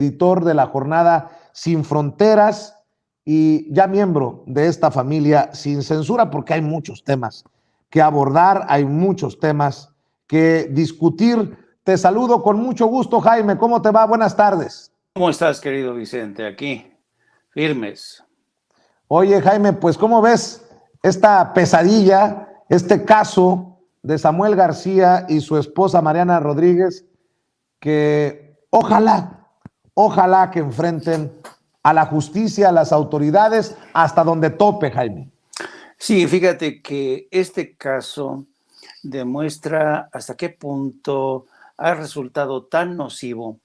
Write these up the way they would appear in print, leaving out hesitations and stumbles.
editor de la jornada Sin Fronteras y ya miembro de esta familia Sin Censura, porque hay muchos temas que abordar, hay muchos temas que discutir. Te saludo con mucho gusto, Jaime. ¿Cómo te va? Buenas tardes. ¿Cómo estás, querido Vicente? Aquí, firmes. Oye, Jaime, pues ¿cómo ves esta pesadilla, este caso de Samuel García y su esposa Mariana Rodríguez, que ojalá que enfrenten a la justicia, a las autoridades, hasta donde tope, Jaime? Sí, fíjate que este caso demuestra hasta qué punto ha resultado tan nocivo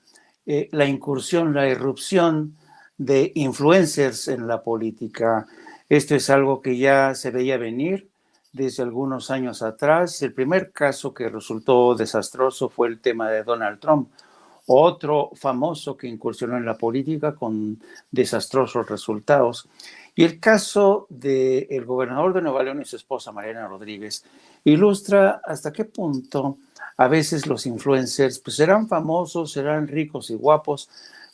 la incursión, la irrupción de influencers en la política. Esto es algo que ya se veía venir desde algunos años atrás. El primer caso que resultó desastroso fue el tema de Donald Trump, otro famoso que incursionó en la política con desastrosos resultados. Y el caso del gobernador de Nuevo León y su esposa Mariana Rodríguez ilustra hasta qué punto a veces los influencers pues serán famosos, serán ricos y guapos,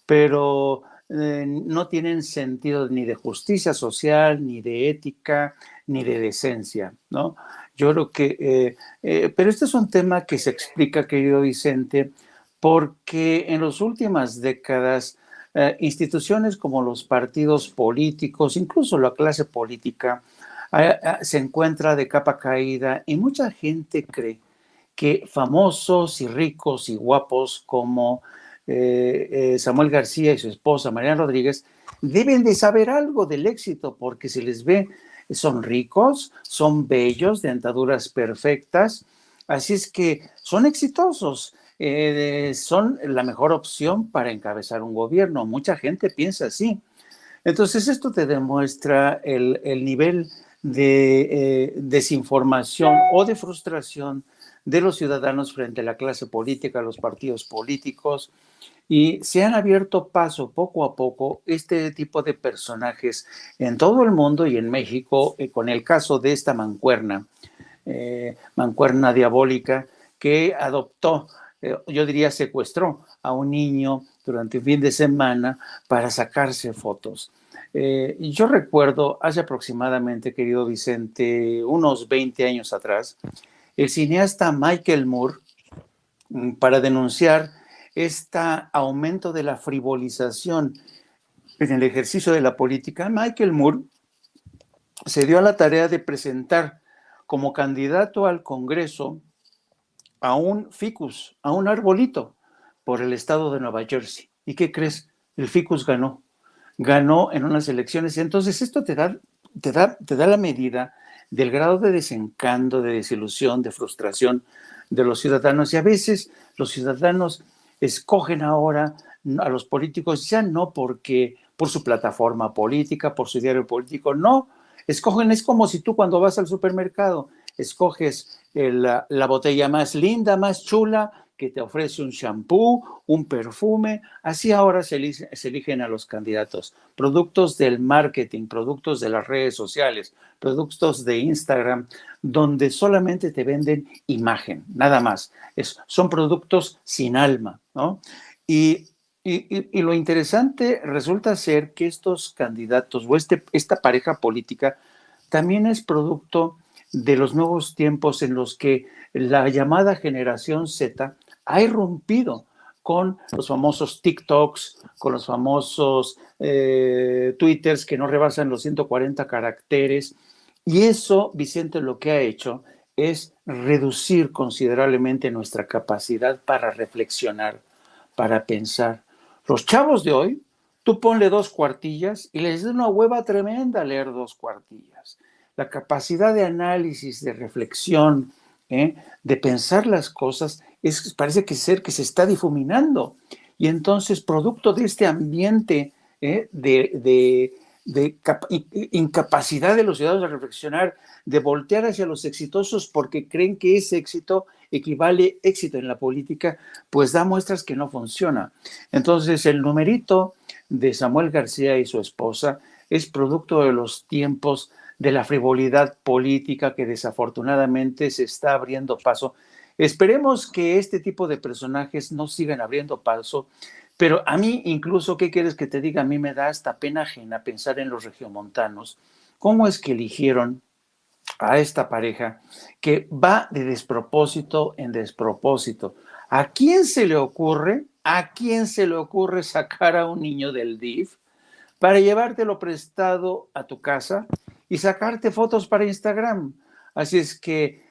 pero no tienen sentido ni de justicia social, ni de ética, ni de decencia, ¿no? Yo creo que, pero este es un tema que se explica, querido Vicente, porque en las últimas décadas instituciones como los partidos políticos, incluso la clase política, se encuentra de capa caída y mucha gente cree que famosos y ricos y guapos como Samuel García y su esposa Mariana Rodríguez deben de saber algo del éxito porque se les ve, son ricos, son bellos, dentaduras perfectas, así es que son exitosos. Son la mejor opción para encabezar un gobierno. Mucha gente piensa así. Entonces, esto te demuestra el nivel de desinformación o de frustración de los ciudadanos frente a la clase política, a los partidos políticos, y se han abierto paso poco a poco este tipo de personajes en todo el mundo y en México, con el caso de esta mancuerna diabólica que adoptó, yo diría secuestró a un niño durante un fin de semana para sacarse fotos. Yo recuerdo hace aproximadamente, querido Vicente, unos 20 años atrás, el cineasta Michael Moore, para denunciar este aumento de la frivolización en el ejercicio de la política, Michael Moore se dio a la tarea de presentar como candidato al Congreso a un ficus, a un arbolito, por el estado de Nueva Jersey. ¿Y qué crees? El ficus ganó en unas elecciones. Entonces esto te da la medida del grado de desencanto, de desilusión, de frustración de los ciudadanos. Y a veces los ciudadanos escogen ahora a los políticos ya no porque por su plataforma política, por su diario político, no. Escogen, es como si tú cuando vas al supermercado escoges la botella más linda, más chula, que te ofrece un shampoo, un perfume. Así ahora se eligen a los candidatos. Productos del marketing, productos de las redes sociales, productos de Instagram, donde solamente te venden imagen, nada más. Son productos sin alma, ¿no? Y lo interesante resulta ser que estos candidatos o esta pareja política también es producto de los nuevos tiempos en los que la llamada generación Z ha irrumpido con los famosos TikToks, con los famosos Twitters que no rebasan los 140 caracteres. Y eso, Vicente, lo que ha hecho es reducir considerablemente nuestra capacidad para reflexionar, para pensar. Los chavos de hoy, tú ponle 2 cuartillas y les da una hueva tremenda leer 2 cuartillas. La capacidad de análisis, de reflexión, de pensar las cosas, parece que se está difuminando. Y entonces, producto de este ambiente de incapacidad de los ciudadanos de reflexionar, de voltear hacia los exitosos porque creen que ese éxito equivale a éxito en la política, pues da muestras que no funciona. Entonces, el numerito de Samuel García y su esposa es producto de los tiempos de la frivolidad política que desafortunadamente se está abriendo paso. Esperemos que este tipo de personajes no sigan abriendo paso, Pero a mí, incluso, ¿qué quieres que te diga? A mí me da hasta pena ajena pensar en los regiomontanos. ¿Cómo es que eligieron a esta pareja que va de despropósito en despropósito? ¿A quién se le ocurre? ¿A quién se le ocurre sacar a un niño del DIF para llevártelo prestado a tu casa y sacarte fotos para Instagram? Así es que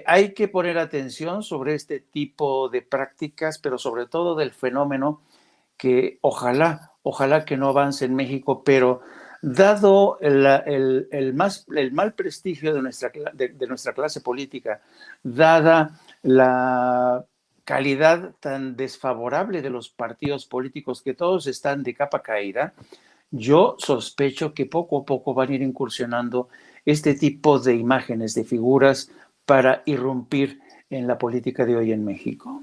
hay que poner atención sobre este tipo de prácticas, pero sobre todo del fenómeno que ojalá que no avance en México, pero dado el mal prestigio de nuestra clase política, dada la calidad tan desfavorable de los partidos políticos, que todos están de capa caída, yo sospecho que poco a poco van a ir incursionando este tipo de imágenes, de figuras, para irrumpir en la política de hoy en México.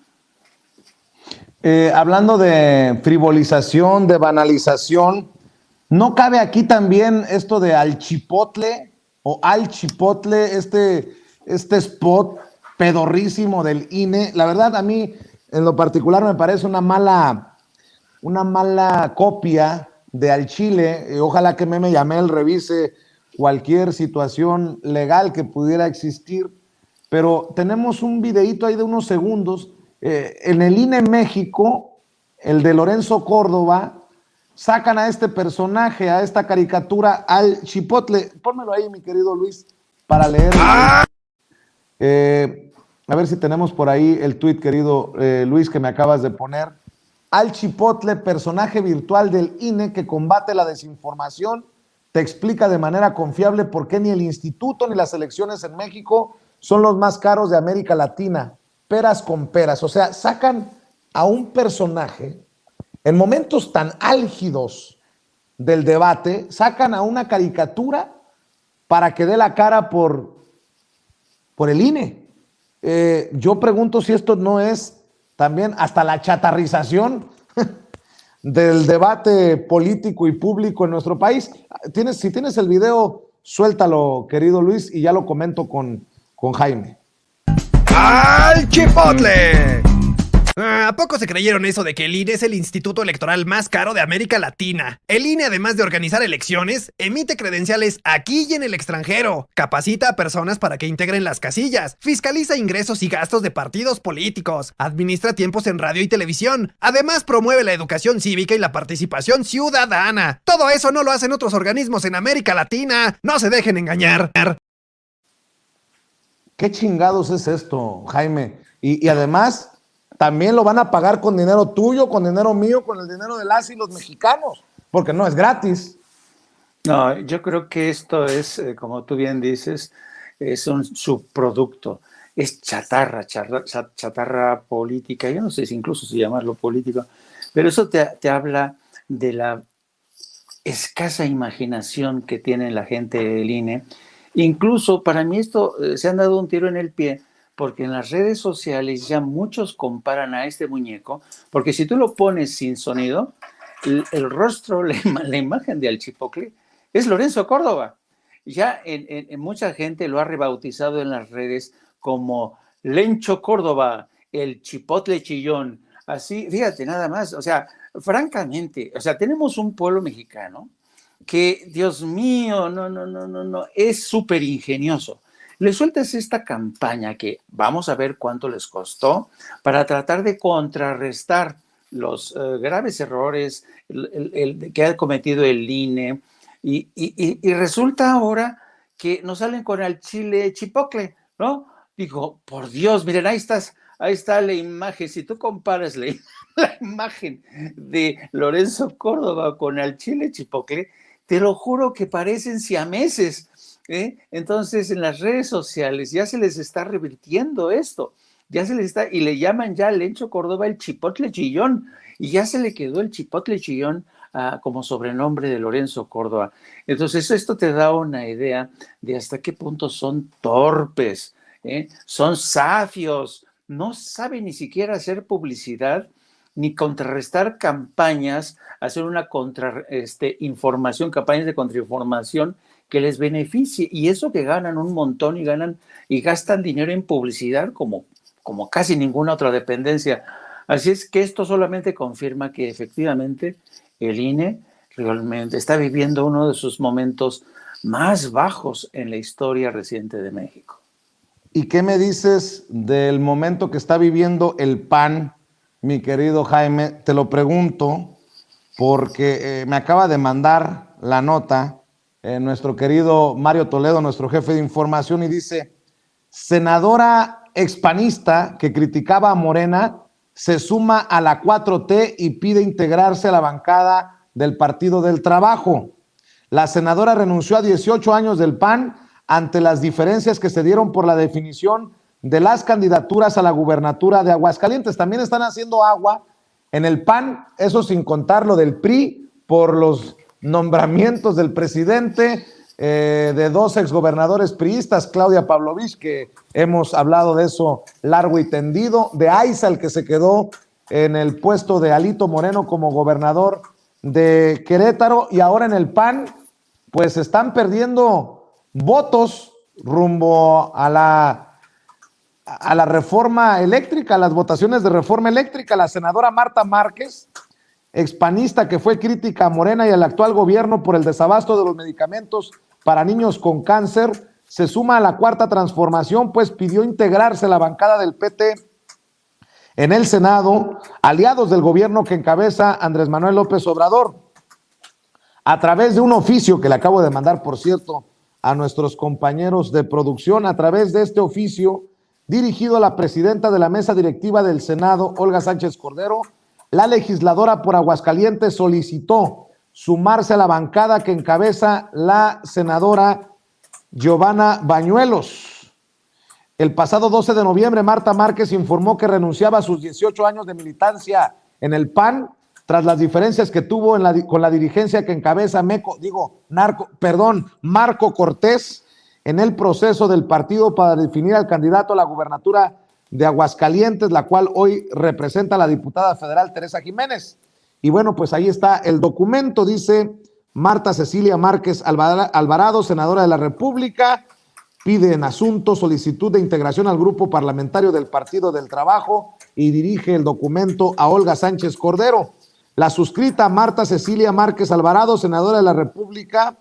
Hablando de frivolización, de banalización, ¿no cabe aquí también esto de al chipotle o al chipotle, este spot pedorrísimo del INE? La verdad, a mí en lo particular me parece una mala copia de al chile. Ojalá que Meme Yamel revise cualquier situación legal que pudiera existir, pero tenemos un videíto ahí de unos segundos. En el INE México, el de Lorenzo Córdoba, sacan a este personaje, a esta caricatura, al chipotle. Pónmelo ahí, mi querido Luis, para leer. A ver si tenemos por ahí el tuit, querido Luis, que me acabas de poner. Al chipotle, personaje virtual del INE que combate la desinformación, te explica de manera confiable por qué ni el instituto ni las elecciones en México son los más caros de América Latina. Peras con peras. O sea, sacan a un personaje en momentos tan álgidos del debate, sacan a una caricatura para que dé la cara por el INE. Yo pregunto si esto no es también hasta la chatarrización del debate político y público en nuestro país. Si tienes el video, suéltalo, querido Luis, y ya lo comento con Jaime. ¡Al chipotle! ¿A poco se creyeron eso de que el INE es el instituto electoral más caro de América Latina? El INE, además de organizar elecciones, emite credenciales aquí y en el extranjero, capacita a personas para que integren las casillas, fiscaliza ingresos y gastos de partidos políticos, administra tiempos en radio y televisión, además promueve la educación cívica y la participación ciudadana. Todo eso no lo hacen otros organismos en América Latina. No se dejen engañar. ¿Qué chingados es esto, Jaime? Y además, también lo van a pagar con dinero tuyo, con dinero mío, con el dinero de las y los mexicanos, porque no es gratis. No, yo creo que esto es, como tú bien dices, es un subproducto, es chatarra política, yo no sé si incluso si llamarlo político, pero eso te habla de la escasa imaginación que tiene la gente del INE. Incluso para mí esto se han dado un tiro en el pie, porque en las redes sociales ya muchos comparan a este muñeco, porque si tú lo pones sin sonido, el rostro, la imagen de Al Chipotle es Lorenzo Córdoba. Ya en mucha gente lo ha rebautizado en las redes como Lencho Córdoba, el chipotle chillón. Así, fíjate, nada más. O sea, francamente, o sea, tenemos un pueblo mexicano que, Dios mío, no, es súper ingenioso. Le sueltas esta campaña que vamos a ver cuánto les costó para tratar de contrarrestar los graves errores que ha cometido el INE y resulta ahora que nos salen con el chile chipotle, ¿no? Digo, por Dios, miren, ahí está la imagen. Si tú comparas la imagen de Lorenzo Córdoba con el chile chipotle, te lo juro que parecen siameses. Entonces en las redes sociales ya se les está revirtiendo esto, ya se les está, y le llaman ya a Lencho Córdoba el chipotle chillón, y ya se le quedó el chipotle chillón como sobrenombre de Lorenzo Córdoba. Entonces esto te da una idea de hasta qué punto son torpes, son safios, no saben ni siquiera hacer publicidad ni contrarrestar campañas, hacer una información, campañas de contrainformación que les beneficie, y eso que ganan un montón y gastan dinero en publicidad como casi ninguna otra dependencia Así es que esto solamente confirma que efectivamente el INE realmente está viviendo uno de sus momentos más bajos en la historia reciente de México. ¿Y qué me dices del momento que está viviendo el PAN, mi querido Jaime? Te lo pregunto porque me acaba de mandar la nota nuestro querido Mario Toledo, nuestro jefe de información, y dice: senadora expanista que criticaba a Morena se suma a la 4T y pide integrarse a la bancada del Partido del Trabajo. La senadora renunció a 18 años del PAN ante las diferencias que se dieron por la definición de las candidaturas a la gubernatura de Aguascalientes. También están haciendo agua en el PAN, eso sin contar lo del PRI, por los nombramientos del presidente, de dos exgobernadores priistas, Claudia Pavlovich, que hemos hablado de eso largo y tendido, de Aiza, el que se quedó en el puesto de Alito Moreno como gobernador de Querétaro, y ahora en el PAN, pues están perdiendo votos rumbo a la reforma eléctrica, a las votaciones de reforma eléctrica. La senadora Marta Márquez, expanista que fue crítica a Morena y al actual gobierno por el desabasto de los medicamentos para niños con cáncer, se suma a la Cuarta Transformación, pues pidió integrarse a la bancada del PT en el Senado, aliados del gobierno que encabeza Andrés Manuel López Obrador. A través de un oficio que le acabo de mandar, por cierto, a nuestros compañeros de producción, a través de este oficio dirigido a la presidenta de la mesa directiva del Senado, Olga Sánchez Cordero, la legisladora por Aguascalientes solicitó sumarse a la bancada que encabeza la senadora Giovanna Bañuelos. El pasado 12 de noviembre, Marta Márquez informó que renunciaba a sus 18 años de militancia en el PAN tras las diferencias que tuvo con la dirigencia que encabeza Marco Cortés en el proceso del partido para definir al candidato a la gubernatura de Aguascalientes, la cual hoy representa la diputada federal Teresa Jiménez. Y bueno, pues ahí está el documento, dice: Marta Cecilia Márquez Alvarado, senadora de la República, pide en asunto solicitud de integración al grupo parlamentario del Partido del Trabajo y dirige el documento a Olga Sánchez Cordero. La suscrita Marta Cecilia Márquez Alvarado, senadora de la República,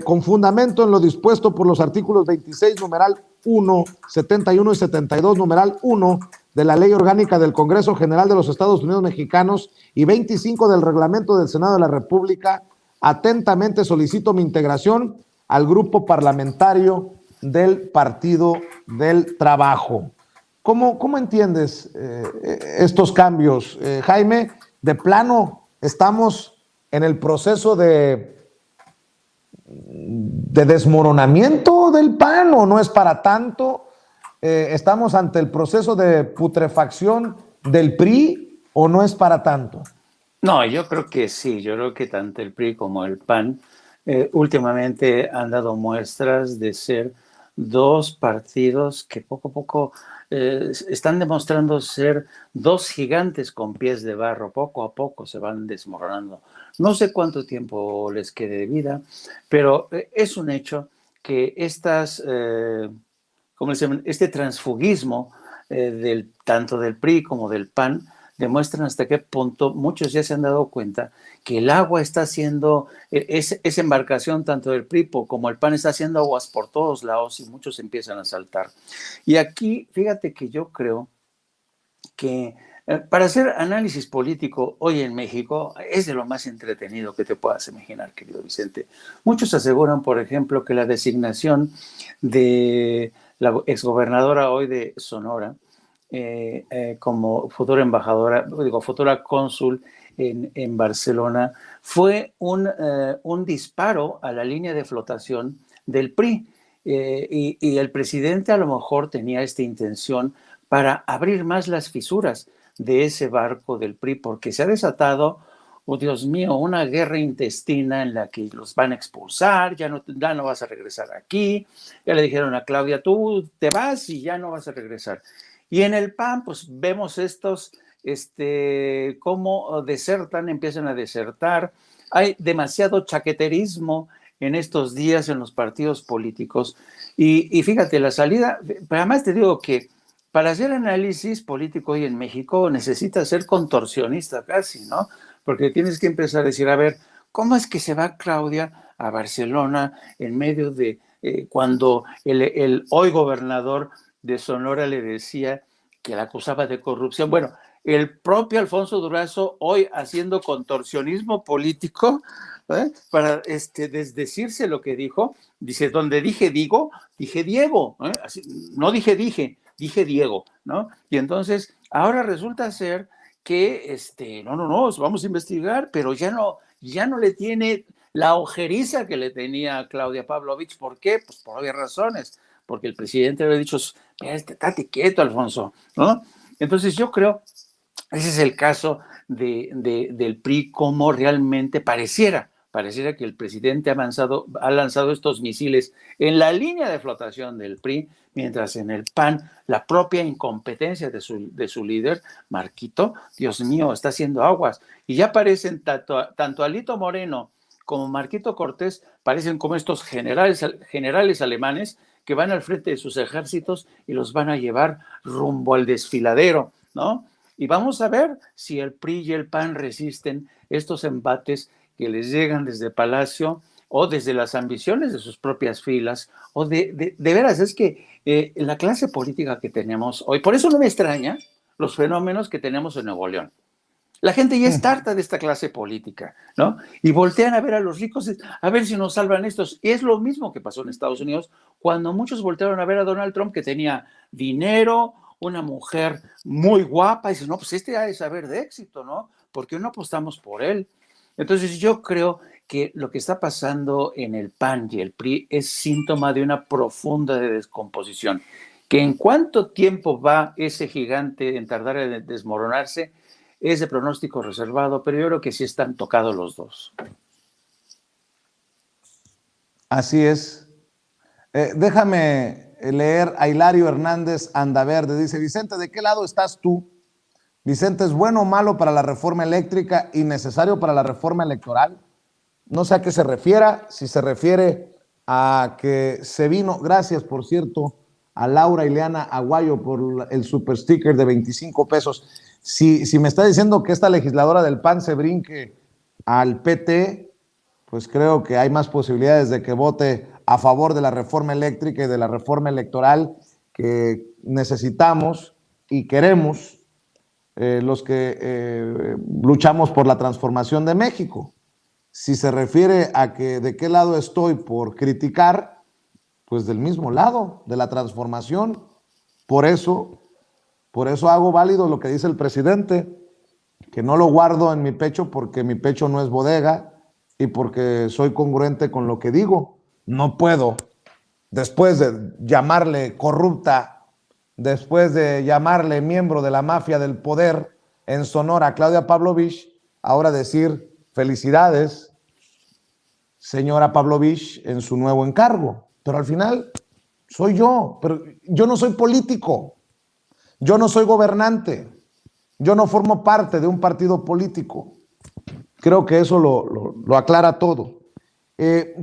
con fundamento en lo dispuesto por los artículos 26, numeral 1, 71 y 72, numeral 1 de la Ley Orgánica del Congreso General de los Estados Unidos Mexicanos y 25 del Reglamento del Senado de la República, atentamente solicito mi integración al grupo parlamentario del Partido del Trabajo. ¿Cómo entiendes estos cambios, Jaime? De plano, estamos en el proceso de desmoronamiento del PAN, ¿o no es para tanto? ¿Estamos ante el proceso de putrefacción del PRI o no es para tanto? No, yo creo que sí, yo creo que tanto el PRI como el PAN últimamente han dado muestras de ser dos partidos que poco a poco están demostrando ser dos gigantes con pies de barro. Poco a poco se van desmoronando. No sé cuánto tiempo les quede de vida, pero es un hecho que este transfugismo tanto del PRI como del PAN demuestran hasta qué punto muchos ya se han dado cuenta que el agua está haciendo, esa embarcación tanto del PRI como el PAN está haciendo aguas por todos lados y muchos empiezan a saltar. Y aquí, fíjate que yo creo que para hacer análisis político hoy en México es de lo más entretenido que te puedas imaginar, querido Vicente. Muchos aseguran, por ejemplo, que la designación de la exgobernadora hoy de Sonora como futura embajadora, futura cónsul en Barcelona, fue un disparo a la línea de flotación del PRI. Y el presidente a lo mejor tenía esta intención para abrir más las fisuras de ese barco del PRI, porque se ha desatado, oh Dios mío, una guerra intestina en la que los van a expulsar, ya no vas a regresar aquí, ya le dijeron a Claudia, tú te vas y ya no vas a regresar. Y en el PAN, pues vemos estos, cómo empiezan a desertar, hay demasiado chaqueterismo en estos días en los partidos políticos, y fíjate, la salida, además te digo que para hacer análisis político hoy en México necesitas ser contorsionista casi, ¿no? Porque tienes que empezar a decir, a ver, ¿cómo es que se va Claudia a Barcelona en medio de cuando el hoy gobernador de Sonora le decía que la acusaba de corrupción? Bueno, el propio Alfonso Durazo hoy haciendo contorsionismo político para desdecirse lo que dijo, dice, donde dije digo, dije Diego, así, no dije Diego, ¿no? Y entonces ahora resulta ser que no, vamos a investigar, pero ya no le tiene la ojeriza que le tenía a Claudia Pavlovich. ¿Por qué? Pues por obvias razones, porque el presidente había dicho, estate quieto, Alfonso, ¿no? Entonces yo creo, ese es el caso del PRI, como realmente pareciera que el presidente ha lanzado estos misiles en la línea de flotación del PRI, mientras en el PAN la propia incompetencia de su líder, Marquito, Dios mío, está haciendo aguas. Y ya parecen tanto Alito Moreno como Marquito Cortés, parecen como estos generales alemanes que van al frente de sus ejércitos y los van a llevar rumbo al desfiladero, ¿no? Y vamos a ver si el PRI y el PAN resisten estos embates que les llegan desde Palacio o desde las ambiciones de sus propias filas, o de veras, es que la clase política que tenemos hoy, por eso no me extraña los fenómenos que tenemos en Nuevo León. La gente ya está harta de esta clase política, ¿no? Y voltean a ver a los ricos, a ver si nos salvan estos. Y es lo mismo que pasó en Estados Unidos, cuando muchos voltearon a ver a Donald Trump, que tenía dinero, una mujer muy guapa, y dicen, no, pues ha de saber de éxito, ¿no? ¿Por qué no apostamos por él? Entonces yo creo que lo que está pasando en el PAN y el PRI es síntoma de una profunda descomposición, que en cuánto tiempo va ese gigante en tardar en desmoronarse, es de pronóstico reservado, pero yo creo que sí están tocados los dos. Así es. Déjame leer a Hilario Hernández Andaverde. Dice, Vicente, ¿de qué lado estás tú? Vicente, ¿es bueno o malo para la reforma eléctrica y necesario para la reforma electoral? No sé a qué se refiera, si se refiere a que se vino, gracias por cierto, a Laura Ileana Aguayo por el super sticker de 25 pesos. Si me está diciendo que esta legisladora del PAN se brinque al PT, pues creo que hay más posibilidades de que vote a favor de la reforma eléctrica y de la reforma electoral que necesitamos y queremos los que luchamos por la transformación de México. Si se refiere a que de qué lado estoy por criticar, pues del mismo lado, de la transformación. Por eso hago válido lo que dice el presidente, que no lo guardo en mi pecho porque mi pecho no es bodega y porque soy congruente con lo que digo. No puedo, después de llamarle corrupta, después de llamarle miembro de la mafia del poder en Sonora a Claudia Pavlovich, ahora decir felicidades, señora Pavlovich, en su nuevo encargo. Pero al final soy yo, pero yo no soy político, yo no soy gobernante, yo no formo parte de un partido político. Creo que eso lo aclara todo.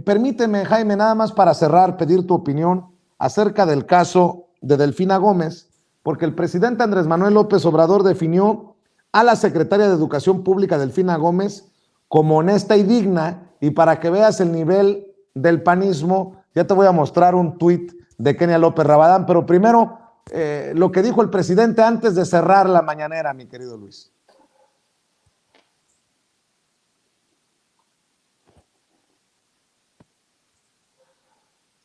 Permíteme, Jaime, nada más para cerrar, pedir tu opinión acerca del caso de Delfina Gómez, porque el presidente Andrés Manuel López Obrador definió a la secretaria de Educación Pública, Delfina Gómez, como honesta y digna, y para que veas el nivel del panismo, ya te voy a mostrar un tuit de Kenia López Rabadán, pero primero lo que dijo el presidente antes de cerrar la mañanera, mi querido Luis.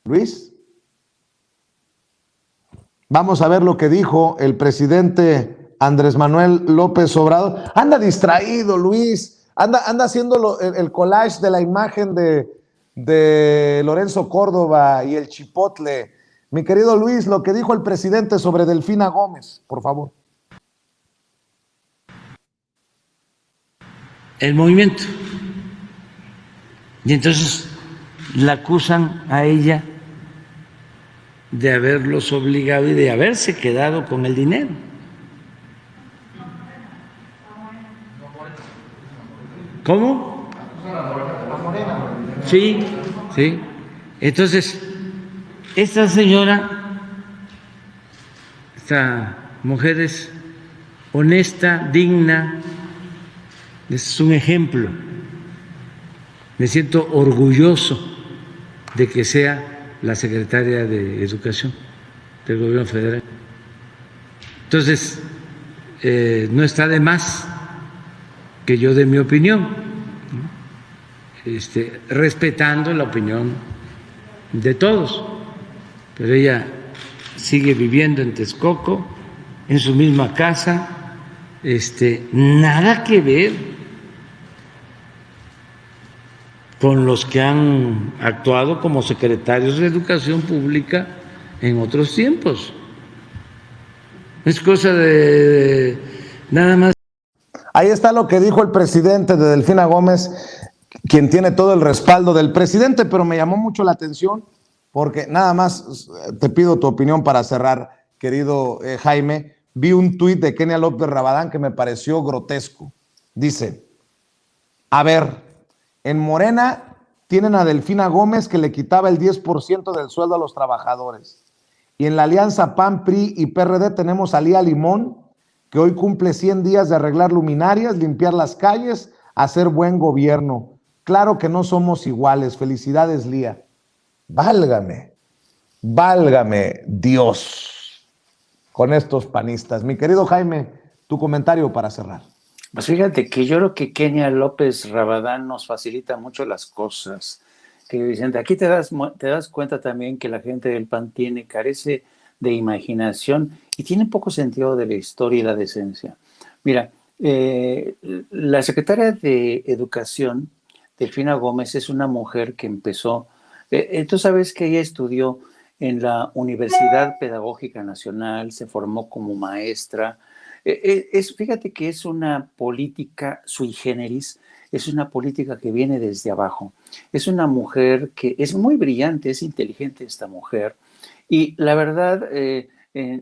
Luis, vamos a ver lo que dijo el presidente Andrés Manuel López Obrador. Anda distraído, Luis, anda haciendo el collage de la imagen de Lorenzo Córdoba y el chipotle. Mi querido Luis, lo que dijo el presidente sobre Delfina Gómez, por favor. El movimiento. Y entonces la acusan a ella de haberlos obligado y de haberse quedado con el dinero. ¿Cómo? Sí, sí. Entonces, esta señora Esta mujer es honesta, digna, es un ejemplo. Me siento orgulloso de que sea la secretaria de Educación del Gobierno Federal. Entonces, no está de más que yo dé mi opinión, respetando la opinión de todos, pero ella sigue viviendo en Texcoco, en su misma casa, nada que ver con los que han actuado como secretarios de Educación Pública en otros tiempos. Es cosa de nada más. Ahí está lo que dijo el presidente de Delfina Gómez, quien tiene todo el respaldo del presidente, pero me llamó mucho la atención porque nada más te pido tu opinión para cerrar, querido Jaime. Vi un tuit de Kenia López Rabadán que me pareció grotesco. Dice, a ver, en Morena tienen a Delfina Gómez que le quitaba el 10% del sueldo a los trabajadores. Y en la alianza PAN, PRI y PRD tenemos a Lía Limón, que hoy cumple 100 días de arreglar luminarias, limpiar las calles, hacer buen gobierno. Claro que no somos iguales. Felicidades, Lía. Válgame Dios con estos panistas. Mi querido Jaime, tu comentario para cerrar. Pues fíjate que yo creo que Kenia López Rabadán nos facilita mucho las cosas. Que Vicente, aquí te das cuenta también que la gente del PAN carece de imaginación y tiene poco sentido de la historia y la decencia. Mira, la secretaria de Educación, Delfina Gómez, es una mujer que empezó, tú sabes que ella estudió en la Universidad Pedagógica Nacional, se formó como maestra. Fíjate que es una política sui generis, es una política que viene desde abajo. Es una mujer que es muy brillante, es inteligente esta mujer. Y la verdad,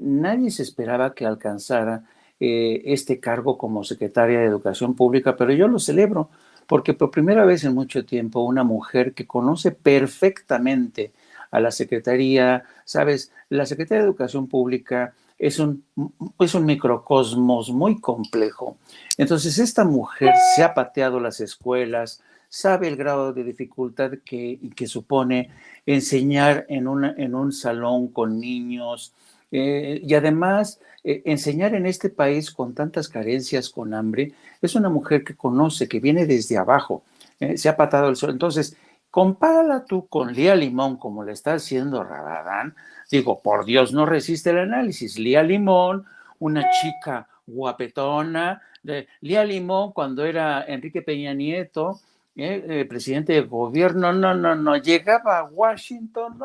nadie se esperaba que alcanzara este cargo como secretaria de Educación Pública, pero yo lo celebro porque por primera vez en mucho tiempo una mujer que conoce perfectamente a la Secretaría, ¿sabes? La Secretaría de Educación Pública es un microcosmos muy complejo. Entonces, esta mujer se ha pateado las escuelas, sabe el grado de dificultad que supone enseñar en un salón con niños y además enseñar en este país con tantas carencias, con hambre. Es una mujer que conoce, que viene desde abajo, se ha pateado el suelo. Entonces, compárala tú con Lía Limón, como le está haciendo Rabadán. Digo, por Dios, no resiste el análisis. Lía Limón, una chica guapetona. Lía Limón, cuando era Enrique Peña Nieto, presidente de gobierno, no, llegaba a Washington,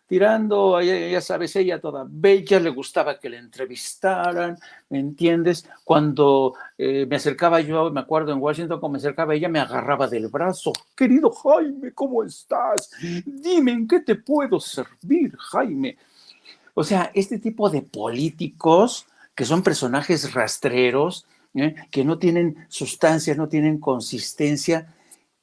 tirando, ya sabes, ella toda bella, le gustaba que le entrevistaran, ¿me entiendes? Cuando me acercaba yo, me acuerdo en Washington, cuando me acercaba ella, me agarraba del brazo. Querido Jaime, ¿cómo estás? Dime, ¿en qué te puedo servir, Jaime? O sea, este tipo de políticos que son personajes rastreros, que no tienen sustancia, no tienen consistencia.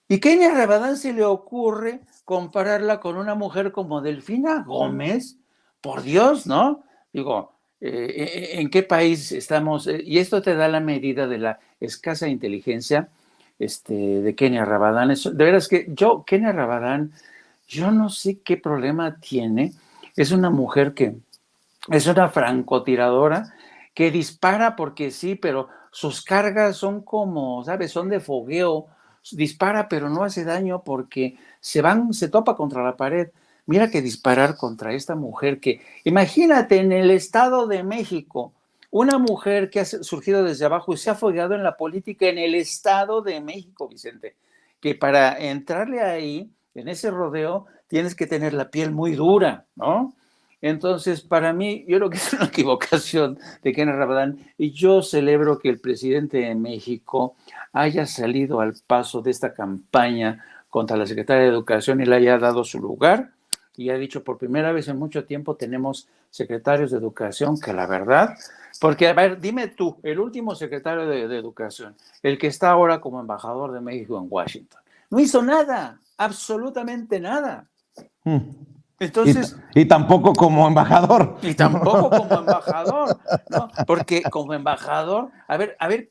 ¿Y Kenia Rabadán se le ocurre compararla con una mujer como Delfina Gómez? Por Dios, ¿no? Digo, ¿en qué país estamos? Y esto te da la medida de la escasa inteligencia de Kenia Rabadán. De veras que Kenia Rabadán, yo no sé qué problema tiene. Es una mujer que es una francotiradora que dispara porque sí, pero sus cargas son como, ¿sabes? Son de fogueo. Dispara, pero no hace daño porque se topa contra la pared. Mira que disparar contra esta mujer que, imagínate, en el Estado de México, una mujer que ha surgido desde abajo y se ha fogueado en la política en el Estado de México, Vicente, que para entrarle ahí, en ese rodeo, tienes que tener la piel muy dura, ¿no? Entonces, para mí, yo creo que es una equivocación de Kenia Rabadán y yo celebro que el presidente de México haya salido al paso de esta campaña contra la Secretaría de Educación y le haya dado su lugar y ha dicho por primera vez en mucho tiempo tenemos secretarios de Educación que la verdad, porque a ver, dime tú, el último secretario de Educación, el que está ahora como embajador de México en Washington, no hizo nada, absolutamente nada. Entonces, y tampoco como embajador. y tampoco como embajador, ¿no? Porque como embajador, a ver,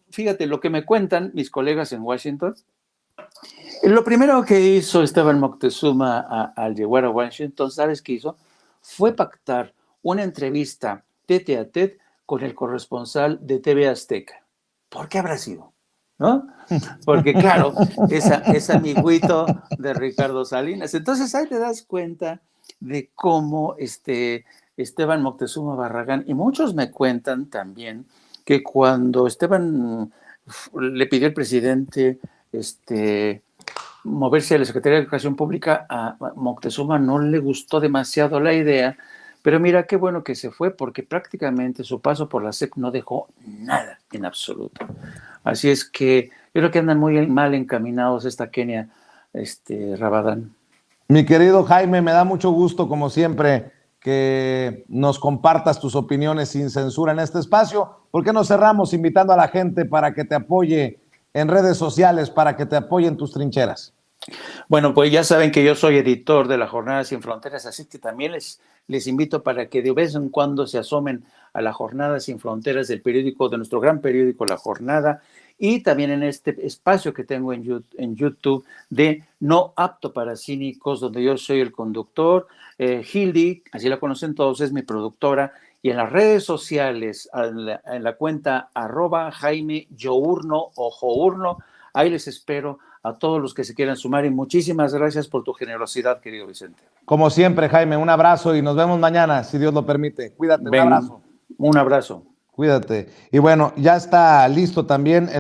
fíjate lo que me cuentan mis colegas en Washington. Lo primero que hizo Esteban Moctezuma al llegar a Washington, ¿sabes qué hizo? Fue pactar una entrevista tete a tete con el corresponsal de TV Azteca. ¿Por qué habrá sido? ¿No? Porque claro, es amiguito de Ricardo Salinas. Entonces ahí te das cuenta de cómo Esteban Moctezuma Barragán, y muchos me cuentan también que cuando Esteban le pidió al presidente moverse a la Secretaría de Educación Pública, a Moctezuma no le gustó demasiado la idea, pero mira qué bueno que se fue, porque prácticamente su paso por la SEP no dejó nada en absoluto. Así es que yo creo que andan muy mal encaminados esta Kenia Rabadán. Mi querido Jaime, me da mucho gusto, como siempre, que nos compartas tus opiniones sin censura en este espacio. ¿Por qué no cerramos invitando a la gente para que te apoye en redes sociales, para que te apoye en tus trincheras? Bueno, pues ya saben que yo soy editor de La Jornada Sin Fronteras, así que también les invito para que de vez en cuando se asomen a La Jornada Sin Fronteras del periódico, de nuestro gran periódico La Jornada, y también en este espacio que tengo en YouTube de No Apto para Cínicos, donde yo soy el conductor. Hildy, así la conocen todos, es mi productora, y en las redes sociales, en la cuenta @Jaime Yourno o Journo, ahí les espero a todos los que se quieran sumar, y muchísimas gracias por tu generosidad, querido Vicente. Como siempre, Jaime, un abrazo y nos vemos mañana, si Dios lo permite. Cuídate, un abrazo. Un abrazo. Cuídate. Y bueno, ya está listo también